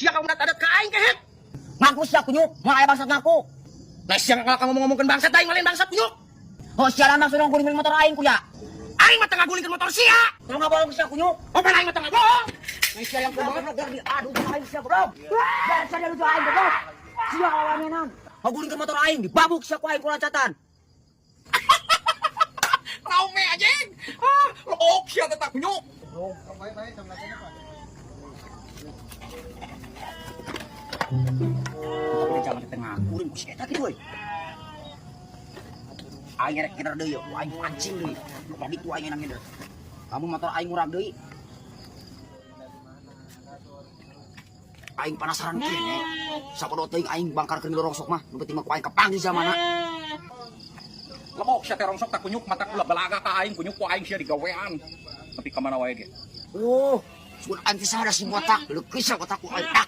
Siya kang natadat ka aing kahit. Ngaku siya kunyuk, mga bangsat ngaku. Nah siya nga ka ngomong-ngomongkan bangsat aing malin bangsat punyuk. Oh siya lang suruh guling motor aing kuya. Aing matangah gulingkan motor siya. Kalau nggak bolong siya kunyuk. O ba aing matangah bohong? Nah siya lang kunyuk, aduh aing siya bro. Jangan siya dulu aing bro. Siya lawannya nan. Guling motor aing dibabuk siya ku aing kuracatan. Raume anjing. Ah, look siya tetap punyuk. Tapi jangan di tengah guling ku siya gitu euy. Aing rek kider deui, aing pancing deui. Tadi tu aing nang kider. Kamu motor aing ngurang deui. Aing penasaran kene. Sapodo teuing aing bangkarkeun lorongsok mah, nu penting mah ku aing kapang di zamana. Lemok siya terong sok tak kunyuk mata kula balaga ka aing kunyuk ku aing siya digawean. Tapi ka mana wae ge. Oh, sudah aing kisah ada si botak, leukis otakku aing tak